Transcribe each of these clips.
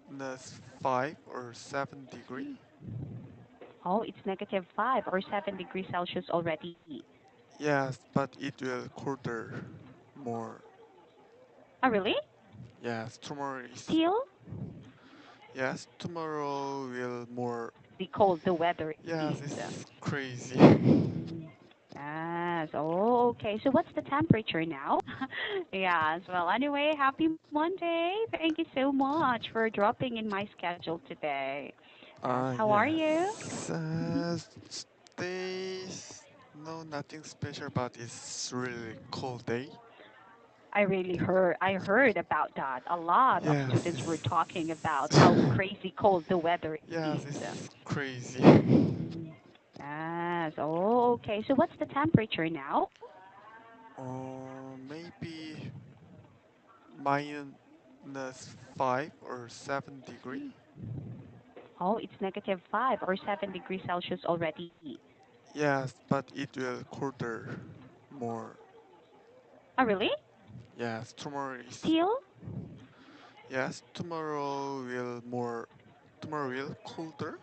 -5 or 7 degree. Oh, it's -5 or 7 degrees Celsius already. Yes, but it will colder more. Oh, really? Yes, tomorrow is. Still? Yes, tomorrow will more. The cold the weather Yes, is. it's crazy. Mm. Yes. Oh, okay. So what's the temperature now? Yes. Well, anyway, happy Monday. Thank you so much for dropping in my schedule today. Yes. How are you? Yes. Days. No, nothing special, but it's really cold day. I heard about that. A lot of students were Yes. talking about how crazy cold the weather is. Yes, it's crazy. Mm. Yes. Oh, okay. So what's the temperature now? Maybe -5 or 7 degree. Oh, it's -5 or 7 degrees Celsius already. Yes, but it will colder more. Oh, really? Yes, tomorrow is. Still? Yes, tomorrow will more. Tomorrow will colder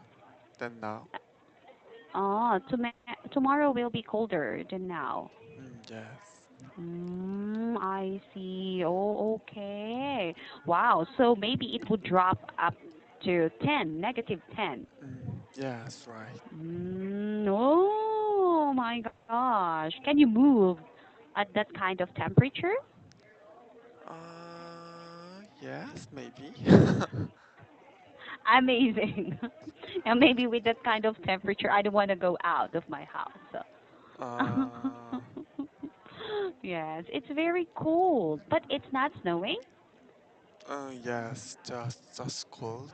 than now. Oh, tomorrow will be colder than now. Yes. I see. Oh, okay. Wow. So maybe it would drop up to 10, -10. Yes, right. Oh my gosh. Can you move at that kind of temperature? Yes, maybe. Amazing. And maybe with that kind of temperature, I don't want to go out of my house. uh, Yes, it's very cold, but it's not snowing. yes, just cold.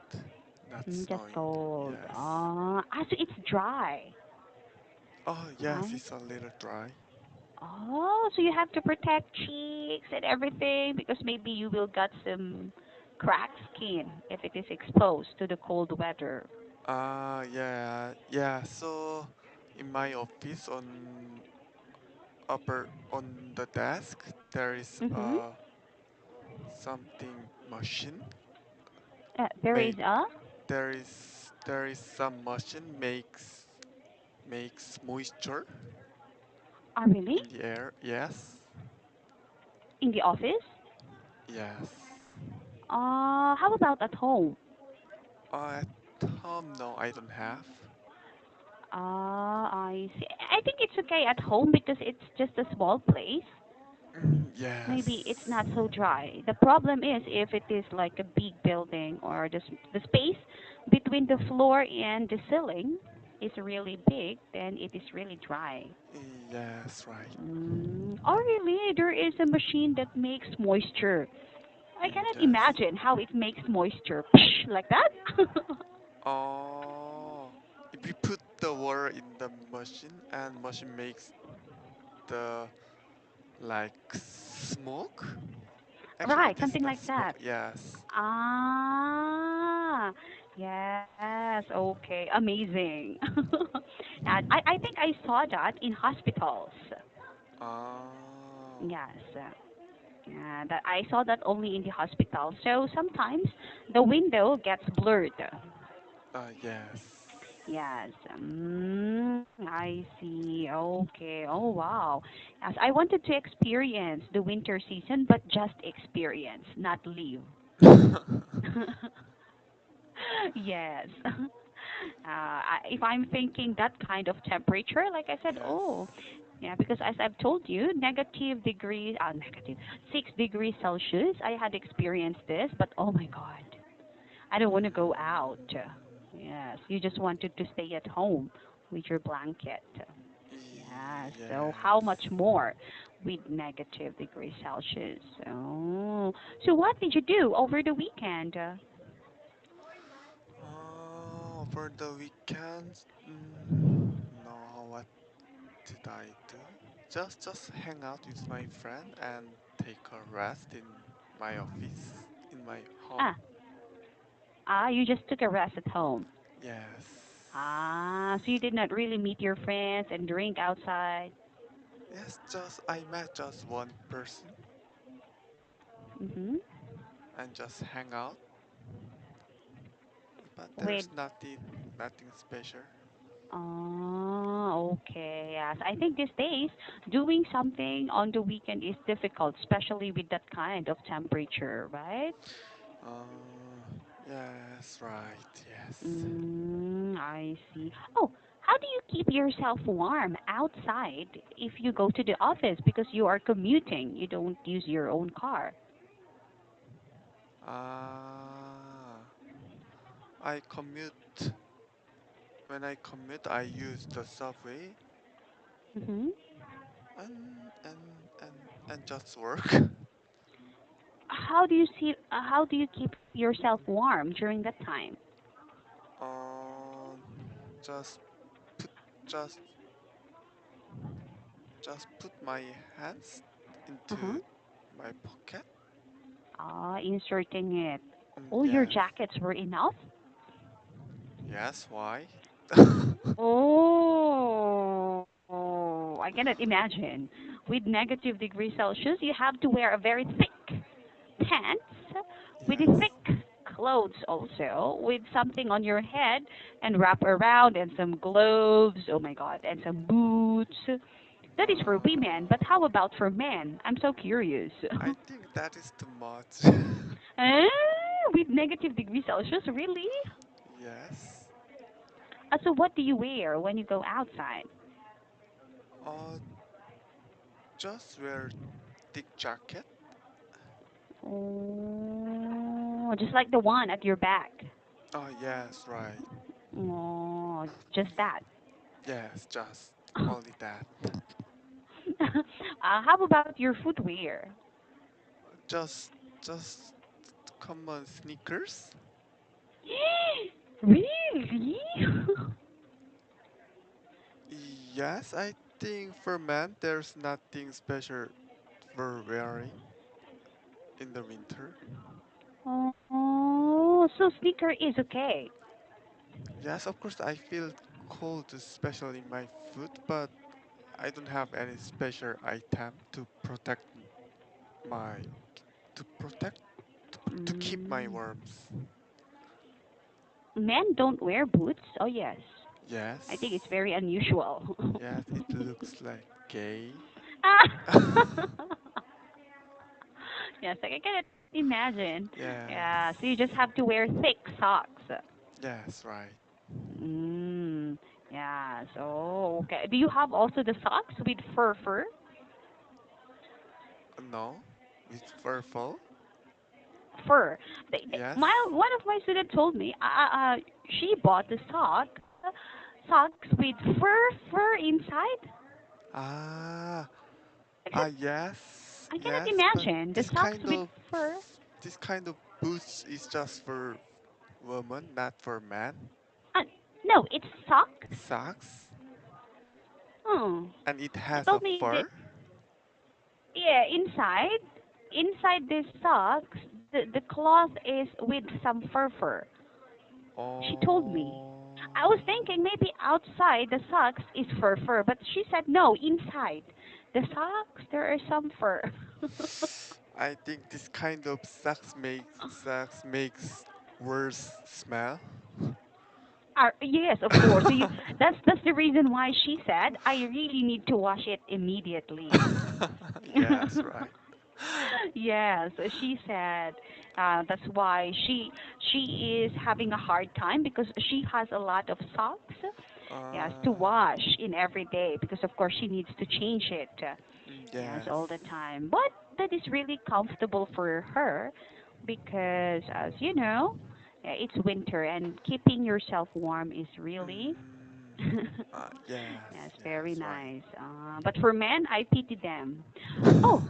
Not Just snowing. cold. Yes. So it's dry. Oh, yes, Uh, it's a little dry. oh, so you have to protect cheeks and everything because maybe you will get some cracked skin if it is exposed to the cold weather. Yeah, yeah. So, in my office, on the desk, there is Mm-hmm. something machine. There May is a. there is some machine makes moisture Oh, really? in the air. Yes, In the office? yes. How about at home? At home, no, I don't have. I see. I think it's okay at home because it's just a small place. Maybe it's Yes. not so dry. The problem is if it is like a big building or the space between the floor and the ceiling is really big, then it is really dry. Yes, right. Oh, really? There is a machine that makes moisture. I cannot Yes. imagine how it makes moisture like that. Oh, if you put the water in the machine and machine makes the like smoke. Actually, Right, it is something not like smoke. that. Yes. Ah, yes. Okay, amazing. And I think I saw that in hospitals. Oh. Yes. Yeah, that I saw that only in the hospital. So sometimes the window gets blurred. Yes. Yes. I see. Okay. Oh, wow. Yes, I wanted to experience the winter season, but just experience, not live. Yes. If I'm thinking that kind of temperature, like I said, Yes. oh, yeah, because as I've told you, negative degrees, negative 6 degrees Celsius. I had experienced this, but oh my God, I don't want to go out. Yes, you just wanted to stay at home with your blanket. Yes. So how Yes. much more with negative degrees Celsius? Oh, so what did you do over the weekend? For the weekends, no, what did I do? Just hang out with my friend and take a rest in my office, in my home. Ah, you just took a rest at home. Yes. So you did not really meet your friends and drink outside. Yes, just I met just one person Mhm. and just hang out. with. there's nothing special. Oh, okay. Yes, I think these days doing something on the weekend is difficult, especially with that kind of temperature, right? Yes, right, yes. I see. Oh, how do you keep yourself warm outside if you go to the office because you are commuting? You don't use your own car. Ah, I commute. When I commute, I use the subway Hmm. and just work. How do you keep yourself warm during that time? Um, just put just just put my hands Uh-huh. into my pocket. Inserting it. Oh, your Yes, jackets were enough? yes. Why? Oh, I cannot imagine. With negative degree Celsius, you have to wear a very thick pants with a Yes. thick clothes also, with something on your head and wrap around and some gloves. Oh my God, and some boots. That is for women, but how about for men? I'm so curious. I think that is too much. Eh, with negative degree Celsius, really? Yes. So what do you wear when you go outside? Uh, just wear thick jacket. Oh, just like the one at your back. Oh, yes, right. Oh, just that. Yes, just only that. How about your footwear? Just, just common sneakers. Really? Yes, I think for men there's nothing special for wearing in the winter. Oh, so sneaker is okay. Yes, of course I feel cold, especially in my foot, but I don't have any special item to protect my to protect to keep my Mm. warmth. Men don't wear boots. Oh yes, I think it's Yes, very unusual. yes, it looks like gay. Yes, like I cannot imagine. Yeah, so you Yes, just have to wear thick socks. yes, right. Mm, yeah, so okay. Do you have also the socks with fur? No, with furful. Fur. Yes. My one of my students told me she bought the socks with fur inside. Ah, I can yes, I cannot yes, but imagine the socks with fur. this kind of boots is just for women, not for men. Uh, no, it's socks. Socks, Oh, and it she has a told me that, fur. yeah, inside this socks, the cloth is with some fur. She told me. I was Oh, thinking maybe outside the socks is fur, but she said no, inside the socks there is some fur. I think this kind of socks makes worse smell. Yes, of course. So that's the reason why she said I really need to wash it immediately. Yes, right. Yes, she said that's why she is having a hard time because she has a lot of socks. Yes, to Uh, wash in every day because of course she needs to change it. Yes, yes. all the time. But that is really comfortable for her because, as you know, it's winter and keeping yourself warm is really, Mm, yes, very yes, right. nice. But for men, I pity them. Oh,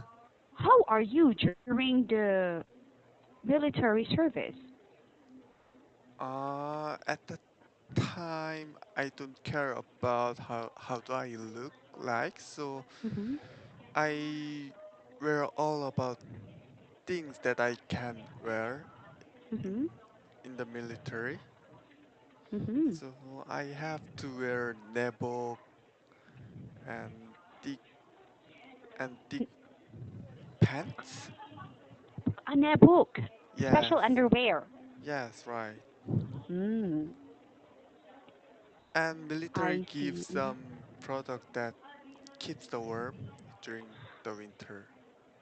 how are you during the military service? At the time, I don't care about how do I look like, so Mhm. I wear all about things that I can wear Mhm. in in the military. Mhm. So I have to wear nebo and thick thick pants. A book, special Yes, underwear. yes, right. Mm, And military I gives see. some product that keeps the warm during the winter.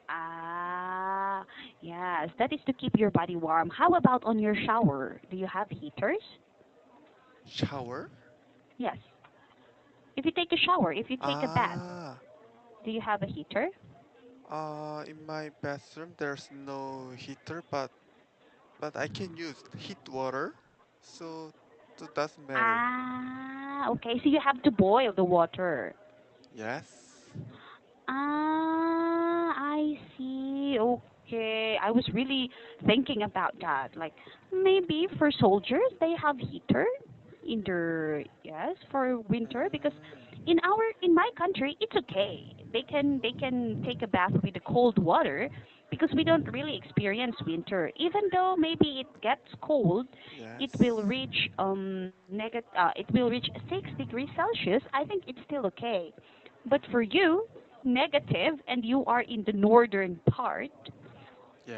Ah, yes, that is to keep your body warm. How about on your shower? Do you have heaters? Shower? Yes. If you take a shower, if you take a bath, Ah, do you have a heater? in my bathroom there's no heater, but I can use heat water, so it doesn't matter. Ah, okay. So you have to boil the water. Yes. Ah, I see. Okay. I was really thinking about that. Like maybe for soldiers they have heater in their yes for winter because Mm, in my country it's okay. They can take a bath with the cold water because we don't really experience winter. Even though maybe it gets cold, yes. it will reach 6 degrees Celsius. I think it's still okay. But for you, negative, and you are in the northern part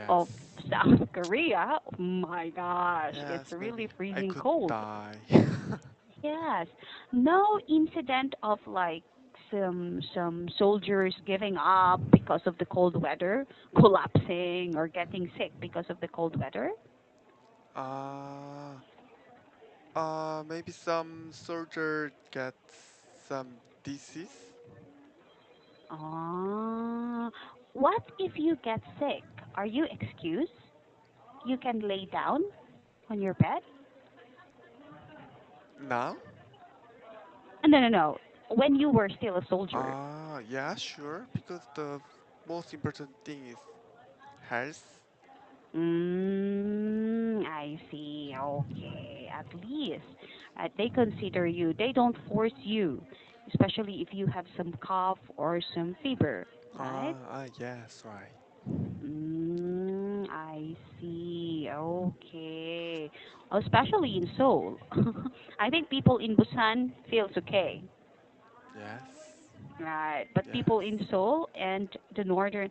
of Yes. South Korea, oh my gosh, it's Yes, really maybe I freezing could cold. die. Yes, no incident of like some soldiers giving up because of the cold weather, collapsing or getting sick because of the cold weather. uh, Maybe some soldier gets some disease. Ah, what if you get sick? Are you excused? You can lay down on your bed? Now? No, no, no. When you were still a soldier. Yeah, sure, because the most important thing is health. I see. Okay. At least they consider you. They don't force you, especially if you have some cough or some fever, right? Yes, right. I see. Okay. Especially in Seoul. I think people in Busan feels okay. Yes, Right. But people in yes, Seoul and the northern.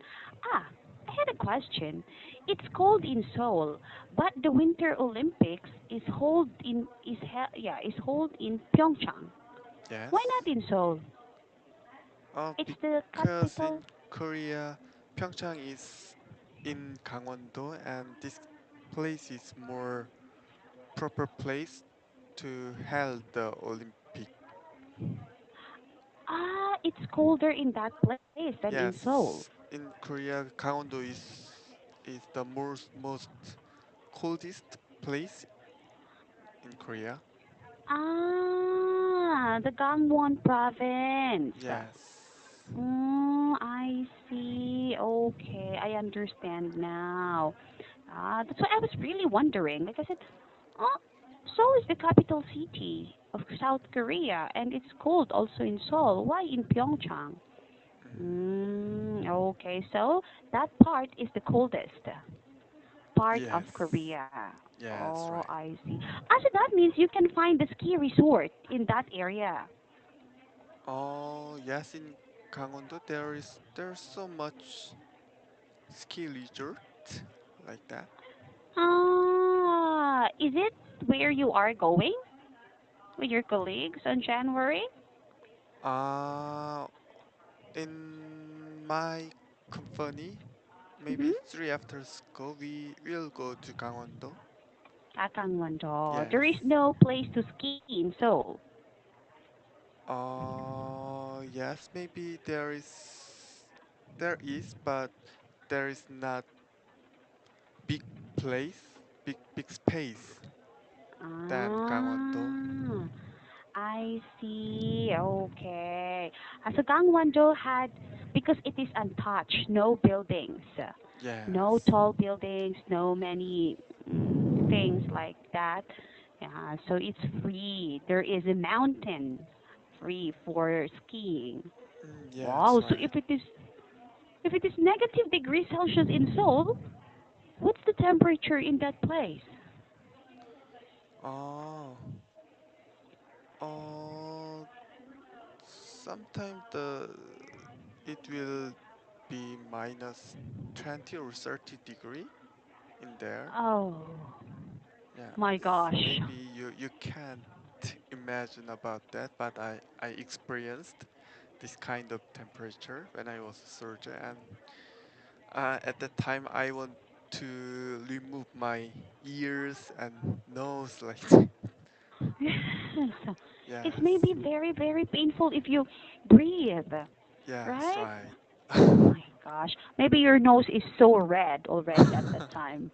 Ah, I had a question. It's cold in Seoul, but the Winter Olympics is held in Pyeongchang. Why yes. not in Seoul? It's the Because capital. in Korea, Pyeongchang is in Gangwon-do, and this place is more proper place to hold the Olympic. Ah, it's colder in that place than in Seoul. Yes, in Korea, Gangwon-do is the most coldest place in Korea. Ah, the Gangwon province. Yes. I see. Okay, I understand now. That's why I was really wondering. Like I said, oh, Seoul is the capital city of South Korea, and it's cold also in Seoul. Why in Pyeongchang? Okay, so that part is the coldest part of Yes. Korea. Yes, Oh, right. I see. So that means you can find the ski resort in that area. Oh, yes, in Gangwon-do there's so much ski resort like that. Is it where you are going with your colleagues on January? Uh, in my company, maybe Mm-hmm. 3 after school, we will go to Gangwon-do. Kakangwon-do. There is Yes. no place to ski in Seoul. Yes, maybe there is, but there is not big place, big space than Gangwon-do. Ah, I see. Okay. So Gangwon-do had, because it is untouched, no buildings, no Yes. tall buildings, no many things like that. Yeah, so it's free. There is a mountain free for skiing. Yes, Wow. So right. if it is negative degree Celsius in Seoul, what's the temperature in that place? Oh, oh, sometimes the it will be minus 20 or 30 degree in there. Oh. My Yes, gosh. maybe you can't imagine about that, but I experienced this kind of temperature when I was a soldier, and at that time I want to remove my ears and nose like Yes. It's yes, maybe very, very painful if you breathe, yes, right? right. Oh my gosh. Maybe your nose is so red already at that time.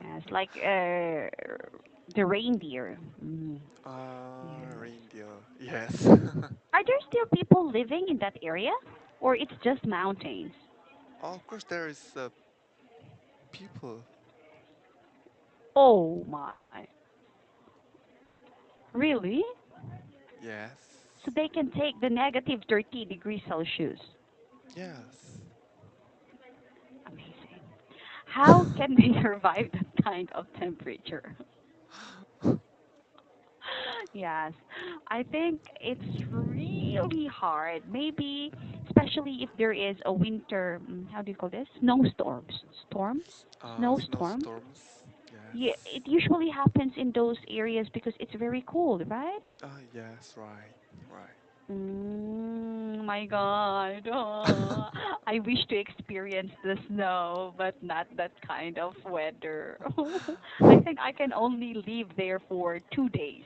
Yes, like the reindeer. Mm, yes. Reindeer, yes. Are there still people living in that area? Or it's just mountains? Of course, there is people. Oh my. Really? Yes, So they can take the negative 30 degrees Celsius. yes. Amazing. How can they survive that kind of temperature? Yes, I think it's really hard. Maybe, especially if there is a winter, how do you call this? Snowstorms. Storm? Snowstorm? Snowstorms. Yeah, Yes. it usually happens in those areas because it's very cold, right? Yes, right, right. My God. Oh, I wish to experience the snow, but not that kind of weather. I think I can only live there for 2 days.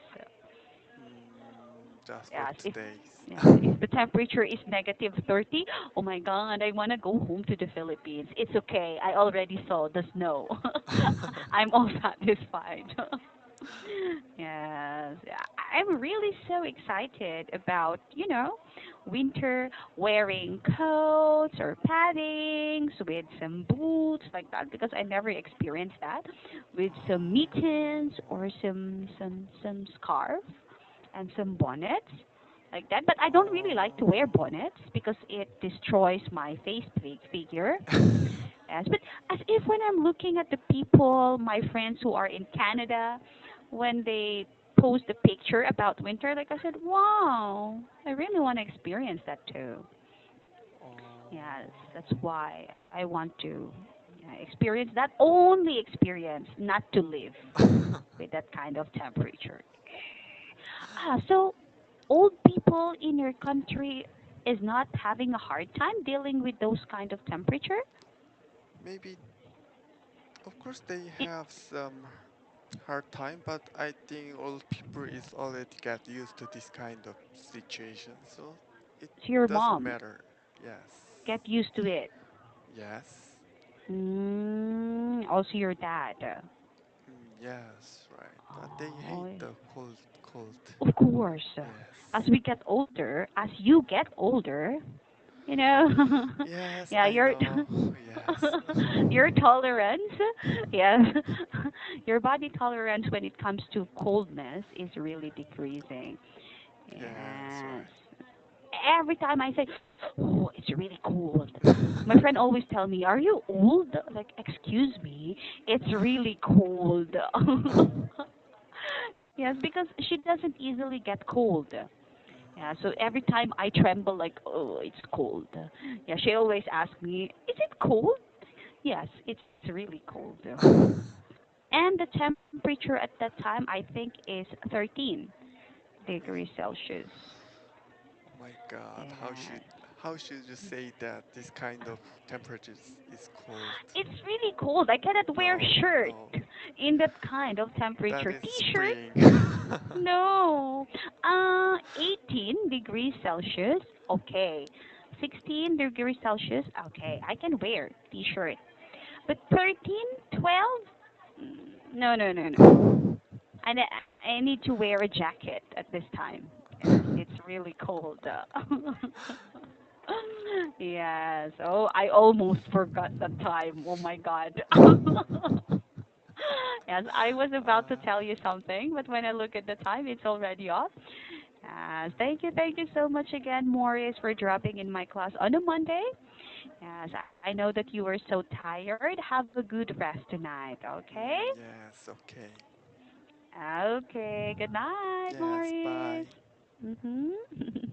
Just for Yes, if today's. yeah, if the temperature is negative 30, oh my God, I want to go home to the Philippines. It's okay. I already saw the snow. I'm all satisfied. Yes, I'm really so excited about, winter, wearing coats or paddings with some boots like that because I never experienced that, with some mittens or some scarf and some bonnets like that. But I don't really like to wear Oh. bonnets because it destroys my figure. Yes, but as if when I'm looking at the people, my friends who are in Canada, when they post a picture about winter, like I said, wow, I really want to experience that too. Yes, that's why I want to experience that only experience, not to live with that kind of temperature. So old people in your country is not having a hard time dealing with those kind of temperature? Maybe, of course, they It's have some hard time, but I think all people is already get used to this kind of situation, so it your doesn't mom. matter. Yes. Get used to it. Yes. Also your dad. Yes, right. But they hate Oh, the cold. of course. As Yes. we get older, as you get older, you know, Yes, yeah, I know. Yes. your tolerance, yes, your body tolerance when it comes to coldness is really decreasing. Yes, Yes. right. Every time I say, "Oh, it's really cold," my friend always tell me, "Are you old?" Like, excuse me, it's really cold. Yes, because she doesn't easily get cold. Yeah, so every time I tremble, like, oh, it's cold. Yeah, she always asks me, "Is it cold?" Yes, it's really cold. And the temperature at that time, I think, is 13 degrees Celsius. Oh my God, Yes. how should you say that this kind of temperatures is cold? It's really cold. I cannot wear No, shirt no, in that kind of that temperature. is T-shirt? spring. No. 18 degrees Celsius. Okay. 16 degrees Celsius. Okay. I can wear T-shirt. But 13, 12? No, no, no, no. I need to wear a jacket at this time. Yes, it's really cold. Yes. Oh, I almost forgot the time. Oh my God. Yes, I was about to uh, tell you something, but when I look at the time, it's already off. Yes, thank you so much again, Morris, for dropping in my class on a Monday. Yes, I know that you were so tired. Have a good rest tonight, okay? yes, okay. Okay, good night, Yes, Morris. bye. Mhm.